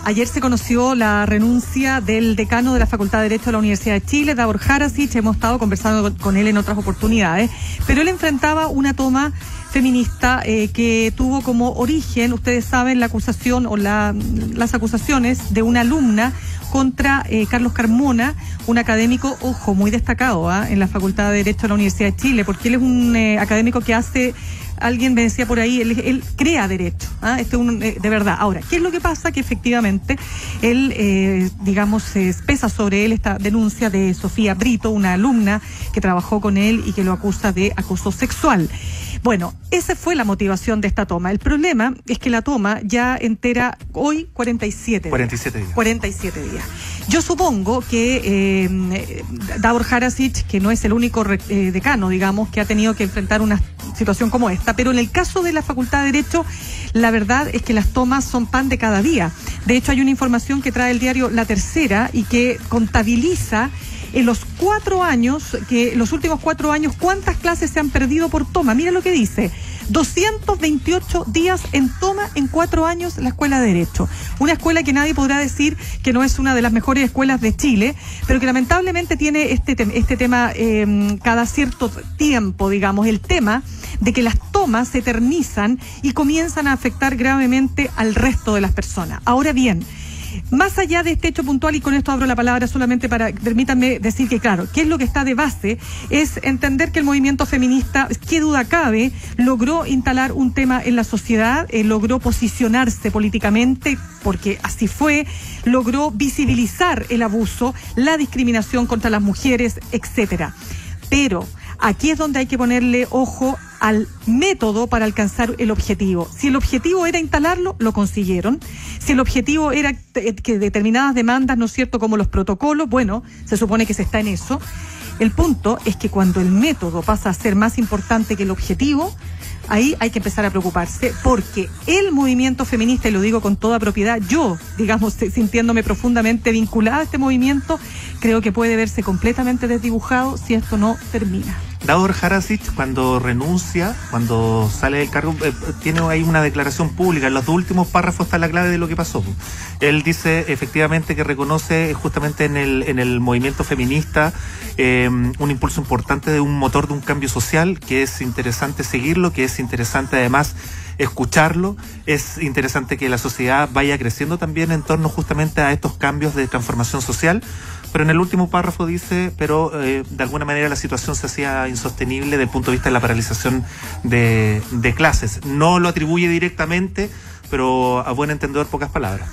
Ayer se conoció la renuncia del decano de la Facultad de Derecho de la Universidad de Chile, Davor Harasic. Hemos estado conversando con él en otras oportunidades, pero él enfrentaba una toma feminista que tuvo como origen, ustedes saben, la acusación o las acusaciones de una alumna contra Carlos Carmona, un académico, ojo, muy destacado en la Facultad de Derecho de la Universidad de Chile, porque él es un académico que hace... Alguien me decía por ahí, él crea derecho, de verdad. Ahora, ¿qué es lo que pasa? Que efectivamente él, pesa sobre él esta denuncia de Sofía Brito, una alumna que trabajó con él y que lo acusa de acoso sexual. Bueno, esa fue la motivación de esta toma. El problema es que la toma ya entera hoy 47 días. 47 días. Yo supongo que Davor Harasic, que no es el único decano, digamos, que ha tenido que enfrentar una situación como esta, pero en el caso de la Facultad de Derecho, la verdad es que las tomas son pan de cada día. De hecho, hay una información que trae el diario La Tercera y que contabiliza en los 4 años, los últimos 4 años, cuántas clases se han perdido por toma. Mira lo que dice: 228 días en toma en 4 años la Escuela de Derecho. Una escuela que nadie podrá decir que no es una de las mejores escuelas de Chile, pero que lamentablemente tiene este tema cada cierto tiempo, digamos, el tema de que las tomas se eternizan y comienzan a afectar gravemente al resto de las personas. Ahora bien, más allá de este hecho puntual, y con esto abro la palabra solamente permítanme decir que, claro, qué es lo que está de base, es entender que el movimiento feminista, qué duda cabe, logró instalar un tema en la sociedad, logró posicionarse políticamente, porque así fue, logró visibilizar el abuso, la discriminación contra las mujeres, etcétera. Pero aquí es donde hay que ponerle ojo al método para alcanzar el objetivo. Si el objetivo era instalarlo, lo consiguieron. Si el objetivo era que determinadas demandas, ¿no es cierto?, como los protocolos, bueno, se supone que se está en eso. El punto es que cuando el método pasa a ser más importante que el objetivo, ahí hay que empezar a preocuparse, porque el movimiento feminista, y lo digo con toda propiedad, yo, digamos, sintiéndome profundamente vinculada a este movimiento, creo que puede verse completamente desdibujado si esto no termina. Davor Harasic, cuando renuncia, cuando sale del cargo, tiene ahí una declaración pública. En los 2 últimos párrafos está la clave de lo que pasó. Él dice efectivamente que reconoce justamente en el movimiento feminista un impulso importante de un motor de un cambio social, que es interesante seguirlo, que es interesante además escucharlo, es interesante que la sociedad vaya creciendo también en torno justamente a estos cambios de transformación social. Pero en el último párrafo dice, pero de alguna manera la situación se hacía insostenible desde el punto de vista de la paralización de clases. No lo atribuye directamente, pero a buen entendedor, pocas palabras.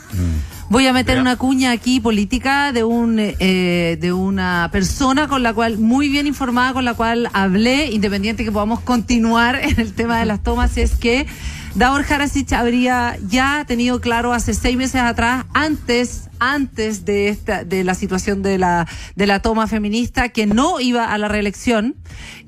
Voy a meter una cuña aquí política de una persona con la cual, muy bien informada, con la cual hablé, independiente que podamos continuar en el tema de las tomas, es que Davor Harasic habría ya tenido claro hace 6 meses atrás, antes de la situación de la toma feminista, que no iba a la reelección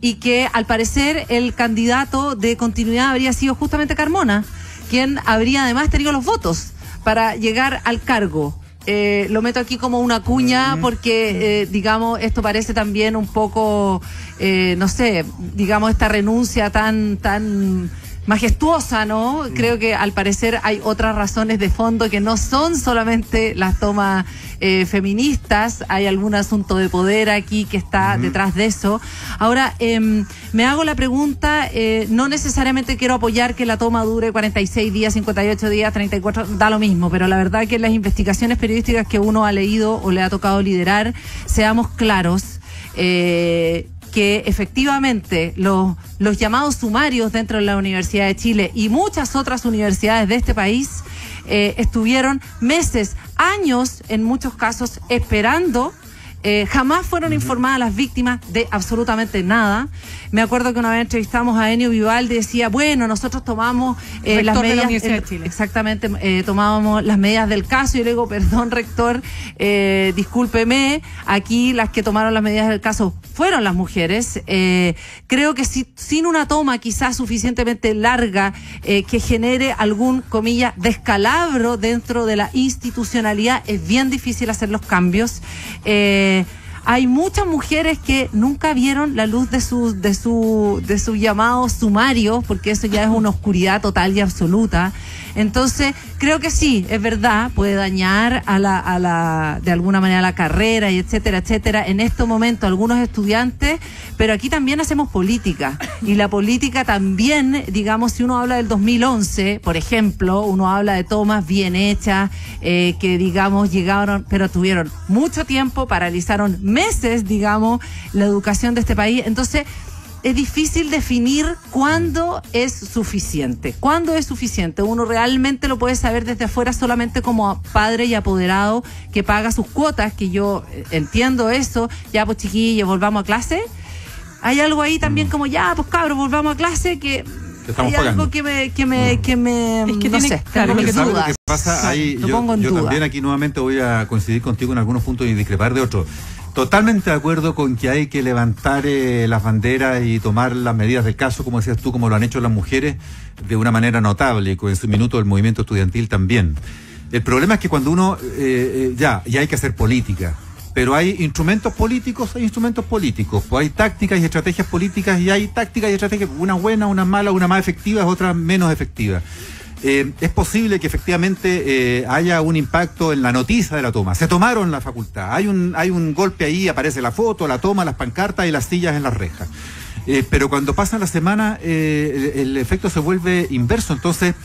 y que al parecer el candidato de continuidad habría sido justamente Carmona, quien habría además tenido los votos para llegar al cargo. Lo meto aquí como una cuña porque, digamos, esto parece también un poco, no sé, digamos, esta renuncia tan majestuosa, ¿no? Creo que al parecer hay otras razones de fondo que no son solamente las tomas feministas. Hay algún asunto de poder aquí que está detrás de eso. Ahora, me hago la pregunta, no necesariamente quiero apoyar que la toma dure 46 días, 58 días, 34, da lo mismo, pero la verdad que en las investigaciones periodísticas que uno ha leído o le ha tocado liderar, seamos claros, que efectivamente los llamados sumarios dentro de la Universidad de Chile y muchas otras universidades de este país estuvieron meses, años en muchos casos esperando. Jamás fueron informadas las víctimas de absolutamente nada. Me acuerdo que una vez entrevistamos a Enio Vivaldi, decía, bueno, nosotros tomamos las medidas de la Universidad de Chile. Exactamente, tomábamos las medidas del caso. Y yo le digo, perdón, rector, discúlpeme, aquí las que tomaron las medidas del caso fueron las mujeres. Creo que sin una toma quizás suficientemente larga que genere algún, comillas, descalabro dentro de la institucionalidad, es bien difícil hacer los cambios. Hay muchas mujeres que nunca vieron la luz de su llamado sumario, porque eso ya es una oscuridad total y absoluta. Entonces, creo que sí, es verdad, puede dañar de alguna manera la carrera y etcétera, etcétera. En este momento algunos estudiantes, pero aquí también hacemos política. Y la política también, digamos, si uno habla del 2011, por ejemplo, uno habla de tomas bien hechas, que digamos llegaron, pero tuvieron mucho tiempo, paralizaron meses, digamos, la educación de este país. Entonces, es difícil definir cuándo es suficiente. ¿Cuándo es suficiente? Uno realmente lo puede saber desde afuera solamente como padre y apoderado que paga sus cuotas, que yo entiendo eso. Ya, pues chiquillos, volvamos a clase. Hay algo ahí también como, ya, pues cabros, volvamos a clase, que hay pagando. algo que me es que no tiene, sé, claro, tengo ¿Sabes dudas. lo que pasa? Ahí, Lo yo pongo en duda. también aquí nuevamente voy a coincidir contigo en algunos puntos y discrepar de otros. Totalmente de acuerdo con que hay que levantar las banderas y tomar las medidas del caso, como decías tú, como lo han hecho las mujeres, de una manera notable, y en su minuto el movimiento estudiantil también. El problema es que cuando uno, ya hay que hacer política, pero hay instrumentos políticos, pues hay tácticas y estrategias políticas, y hay tácticas y estrategias, unas buenas, unas malas, unas más efectivas, otras menos efectivas. Es posible que efectivamente haya un impacto en la noticia de la toma. Se tomaron la facultad, hay un golpe ahí, aparece la foto, la toma, las pancartas y las sillas en las rejas. Pero cuando pasa la semana, el efecto se vuelve inverso. Entonces,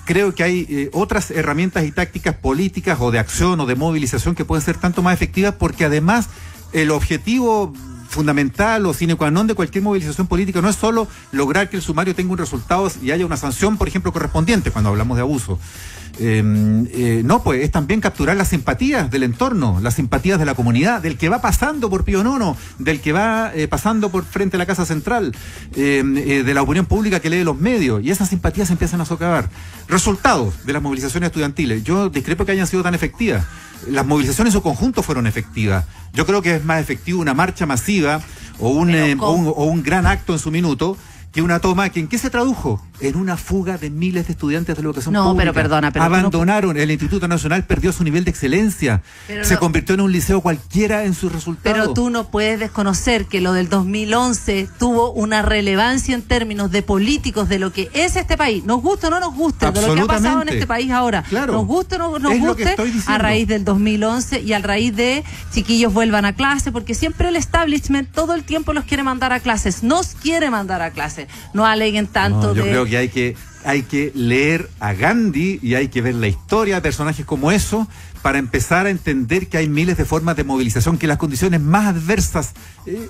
creo que hay otras herramientas y tácticas políticas o de acción o de movilización que pueden ser tanto más efectivas, porque además el objetivo fundamental o sine qua non de cualquier movilización política no es solo lograr que el sumario tenga un resultado y haya una sanción, por ejemplo, correspondiente cuando hablamos de abuso. No, pues es también capturar las simpatías del entorno, las simpatías de la comunidad, del que va pasando por Pío IX, del que va pasando por frente a la Casa Central, de la opinión pública que lee los medios, y esas simpatías se empiezan a socavar. Resultados de las movilizaciones estudiantiles. Yo discrepo que hayan sido tan efectivas. Las movilizaciones en su conjunto fueron efectivas. Yo creo que es más efectivo una marcha masiva o un gran acto en su minuto que una toma que ¿en qué se tradujo? En una fuga de miles de estudiantes de la educación pública. No, pero perdona. Abandonaron, el Instituto Nacional perdió su nivel de excelencia, se convirtió en un liceo cualquiera en sus resultados. Pero tú no puedes desconocer que lo del 2011 tuvo una relevancia en términos de políticos de lo que es este país, nos guste o no nos guste, de lo que ha pasado en este país ahora, claro, nos guste o no nos guste, a raíz del 2011 y a raíz de chiquillos vuelvan a clase, porque siempre el establishment todo el tiempo los quiere mandar a clases, nos quiere mandar a clases, no aleguen tanto yo creo que hay que leer a Gandhi y hay que ver la historia de personajes como eso para empezar a entender que hay miles de formas de movilización, que las condiciones más adversas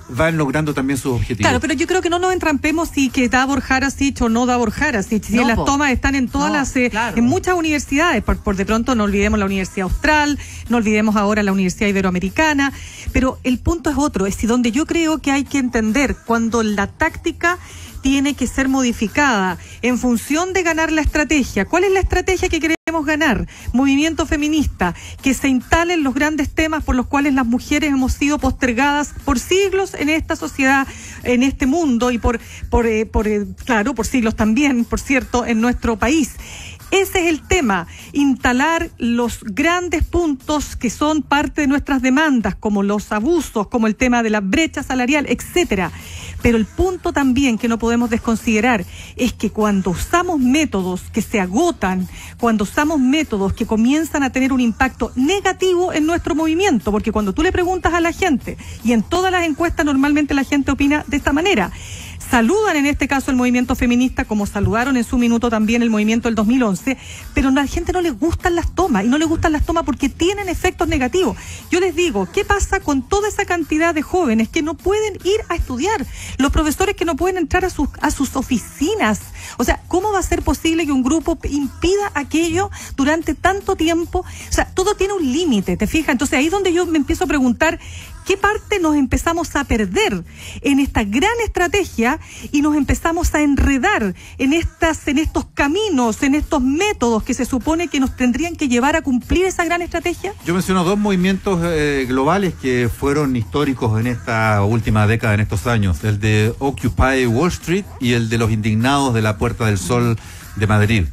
van logrando también sus objetivos. Claro, pero yo creo que no nos entrampemos si que Davor Harasic o no Davor Harasic, si las tomas están en todas en muchas universidades, por de pronto no olvidemos la Universidad Austral, no olvidemos ahora la Universidad Iberoamericana, pero el punto es otro, es donde yo creo que hay que entender cuando la táctica tiene que ser modificada en función de ganar la estrategia. ¿Cuál es la estrategia que queremos ganar? Movimiento feminista, que se instalen los grandes temas por los cuales las mujeres hemos sido postergadas por siglos en esta sociedad, en este mundo y por siglos también, por cierto, en nuestro país. Ese es el tema, instalar los grandes puntos que son parte de nuestras demandas, como los abusos, como el tema de la brecha salarial, etcétera. Pero el punto también que no podemos desconsiderar es que cuando usamos métodos que se agotan, cuando usamos métodos que comienzan a tener un impacto negativo en nuestro movimiento, porque cuando tú le preguntas a la gente, y en todas las encuestas normalmente la gente opina de esta manera, saludan en este caso el movimiento feminista como saludaron en su minuto también el movimiento del 2011, pero a la gente no les gustan las tomas, y no les gustan las tomas porque tienen efectos negativos. Yo les digo, ¿qué pasa con toda esa cantidad de jóvenes que no pueden ir a estudiar? Los profesores que no pueden entrar a sus oficinas. O sea, ¿cómo va a ser posible que un grupo impida aquello durante tanto tiempo? O sea, todo tiene un límite, ¿te fijas? Entonces ahí es donde yo me empiezo a preguntar qué parte nos empezamos a perder en esta gran estrategia y nos empezamos a enredar en estos caminos, en estos métodos que se supone que nos tendrían que llevar a cumplir esa gran estrategia. Yo menciono dos movimientos globales que fueron históricos en esta última década, en estos años, el de Occupy Wall Street y el de los indignados de la Puerta del Sol de Madrid.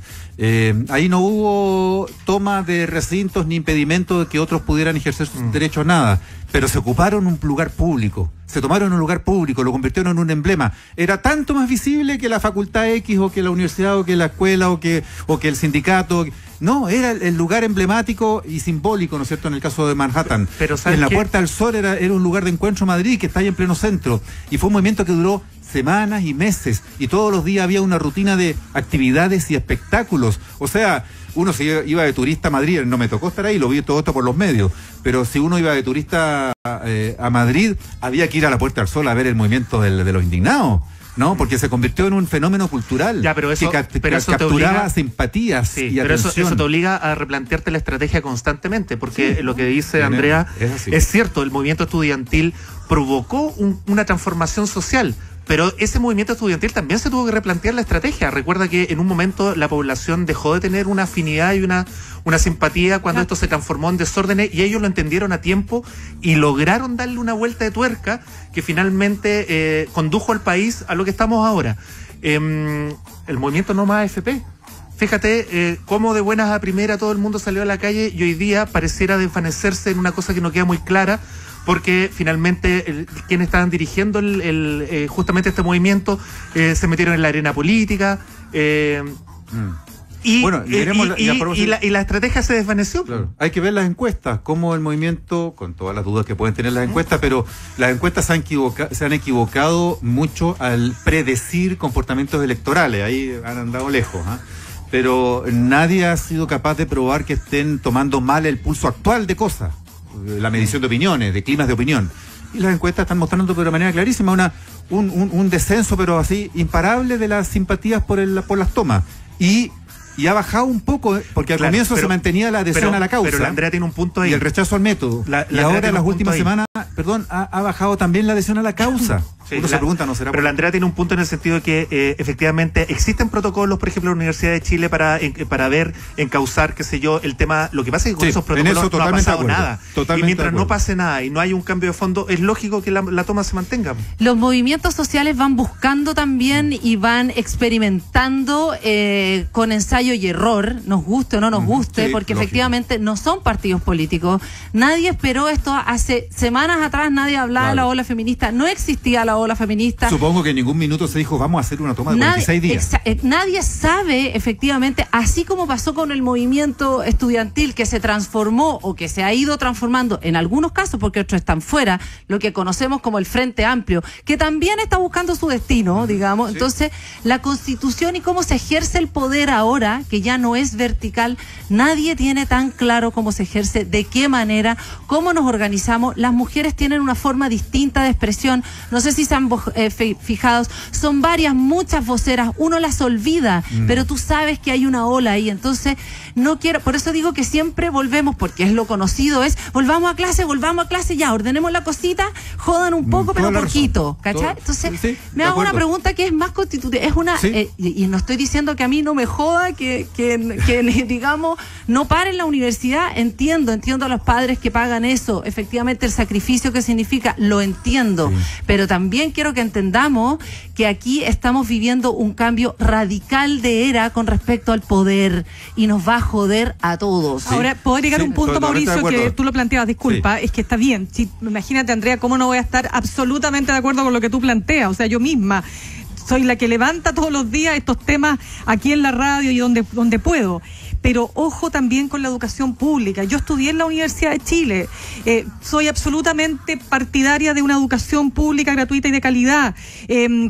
Ahí no hubo toma de recintos ni impedimento de que otros pudieran ejercer sus derechos a nada, pero se ocuparon un lugar público, se tomaron un lugar público, lo convirtieron en un emblema. Era tanto más visible que la facultad X o que la universidad o que la escuela o que el sindicato. No, era el lugar emblemático y simbólico, ¿no es cierto?, en el caso de Manhattan. Pero en la Puerta del Sol era un lugar de encuentro Madrid que está ahí en pleno centro. Y fue un movimiento que duró semanas y meses. Y todos los días había una rutina de actividades y espectáculos. O sea, uno se iba de turista a Madrid, no me tocó estar ahí, lo vi todo esto por los medios. Pero si uno iba de turista a Madrid, había que ir a la Puerta del Sol a ver el movimiento de los indignados. ¿No? Porque se convirtió en un fenómeno cultural pero eso capturaba simpatías y pero atención. Eso te obliga a replantearte la estrategia constantemente, porque lo que dice Andrea es cierto, el movimiento estudiantil provocó una transformación social, pero ese movimiento estudiantil también se tuvo que replantear la estrategia. Recuerda que en un momento la población dejó de tener una afinidad y una simpatía cuando esto se transformó en desórdenes, y ellos lo entendieron a tiempo y lograron darle una vuelta de tuerca que finalmente condujo al país a lo que estamos ahora. El movimiento No Más AFP. Fíjate cómo de buenas a primeras todo el mundo salió a la calle, y hoy día pareciera desvanecerse en una cosa que no queda muy clara, porque finalmente quienes estaban dirigiendo justamente este movimiento se metieron en la arena política. Y la estrategia se desvaneció. Claro. Hay que ver las encuestas, cómo el movimiento, con todas las dudas que pueden tener las encuestas, pero las encuestas se han equivocado mucho al predecir comportamientos electorales. Ahí han andado lejos, ¿eh? Pero nadie ha sido capaz de probar que estén tomando mal el pulso actual de cosas, la medición de opiniones, de climas de opinión. Y las encuestas están mostrando de manera clarísima un descenso, pero así, imparable de las simpatías por las tomas. Y ha bajado un poco, porque al comienzo se mantenía la adhesión a la causa. Pero la Andrea tiene un punto ahí. Y el rechazo al método. Y ahora en las últimas semanas, ha bajado también la adhesión a la causa. Uno se pregunta, ¿no será? Pero la Andrea tiene un punto en el sentido de que efectivamente existen protocolos, por ejemplo, en la Universidad de Chile para ver, encauzar, qué sé yo, el tema. Lo que pasa es que con esos protocolos no ha pasado nada. Y mientras no pase nada y no hay un cambio de fondo, es lógico que la toma se mantenga. Los movimientos sociales van buscando también y van experimentando con ensayo y error, nos guste o no nos guste, porque efectivamente no son partidos políticos. Nadie esperó esto hace semanas atrás, nadie hablaba de la ola feminista, no existía la ola feminista. Supongo que en ningún minuto se dijo vamos a hacer una toma de 46 días. Nadie sabe, efectivamente, así como pasó con el movimiento estudiantil, que se transformó o que se ha ido transformando en algunos casos, porque otros están fuera, lo que conocemos como el Frente Amplio, que también está buscando su destino, digamos. Sí. Entonces, la Constitución y cómo se ejerce el poder ahora, que ya no es vertical, nadie tiene tan claro cómo se ejerce, de qué manera, cómo nos organizamos. Las mujeres tienen una forma distinta de expresión. No sé si se han fijado, son muchas voceras, uno las olvida, pero tú sabes que hay una ola ahí. Entonces, no quiero, por eso digo que siempre volvemos, porque es lo conocido, volvamos a clase, ya, ordenemos la cosita, jodan un poco, pero poquito, ¿cachai? Entonces, me hago una pregunta que es más constitutiva, es una, y no estoy diciendo que a mí no me joda que digamos, no paren la universidad, entiendo a los padres que pagan eso, efectivamente el sacrificio que significa, lo entiendo, pero también quiero que entendamos que aquí estamos viviendo un cambio radical de era con respecto al poder, y nos va a joder a todos. Ahora, puedo agregar un punto, Mauricio, que tú lo planteabas, disculpa, es que está bien. Si, imagínate, Andrea, cómo no voy a estar absolutamente de acuerdo con lo que tú planteas. O sea, yo misma soy la que levanta todos los días estos temas aquí en la radio y donde puedo. Pero ojo también con la educación pública. Yo estudié en la Universidad de Chile. Soy absolutamente partidaria de una educación pública, gratuita y de calidad.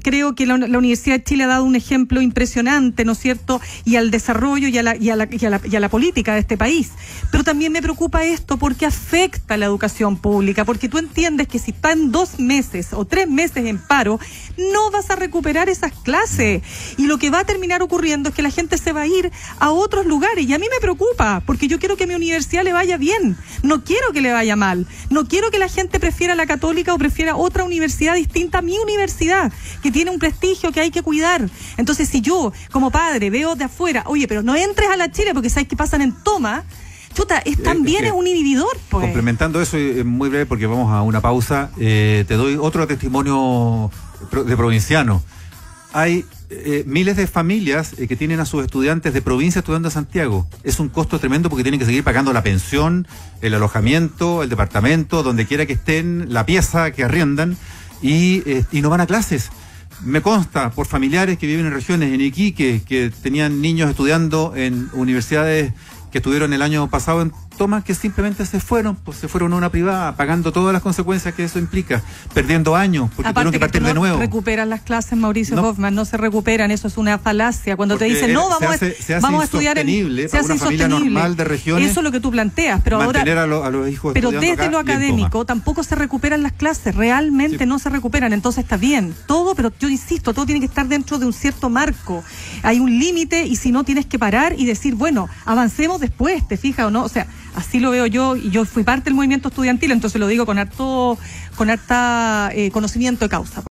Creo que la Universidad de Chile ha dado un ejemplo impresionante, ¿no es cierto?, y al desarrollo y a la política de este país. Pero también me preocupa esto porque afecta a la educación pública, porque tú entiendes que si están 2 meses o 3 meses en paro, no vas a recuperar esas clases. Y lo que va a terminar ocurriendo es que la gente se va a ir a otros lugares. Y a mí me preocupa, porque yo quiero que a mi universidad le vaya bien, no quiero que le vaya mal, no quiero que la gente prefiera la católica o prefiera otra universidad distinta a mi universidad, que tiene un prestigio que hay que cuidar. Entonces, si yo, como padre, veo de afuera, oye, pero no entres a la Chile porque sabes que pasan en toma, chuta, también es un inhibidor, pues. Complementando eso, muy breve, porque vamos a una pausa, te doy otro testimonio de provinciano. Hay miles de familias que tienen a sus estudiantes de provincia estudiando en Santiago. Es un costo tremendo porque tienen que seguir pagando la pensión, el alojamiento, el departamento, donde quiera que estén, la pieza que arriendan, y no van a clases. Me consta por familiares que viven en regiones, en Iquique, que tenían niños estudiando en universidades que estuvieron el año pasado en Tomás, que simplemente se fueron a una privada, pagando todas las consecuencias que eso implica, perdiendo años, porque aparte tuvieron que partir no de nuevo. Recuperan las clases, Mauricio No. Hoffman, no se recuperan, eso es una falacia. Cuando te Porque dicen, no, vamos a estudiar en... Se hace una familia normal de regiones. Eso es lo que tú planteas, pero mantener ahora... a los hijos Pero estudiando desde acá lo y en Tomás. académico tampoco se recuperan las clases, realmente Sí. no se recuperan, entonces está bien, todo, pero yo insisto, todo tiene que estar dentro de un cierto marco. Hay un límite y si no tienes que parar y decir, bueno, avancemos después, ¿te fijas o no? O sea, así lo veo yo, y yo fui parte del movimiento estudiantil, entonces lo digo con harta conocimiento de causa.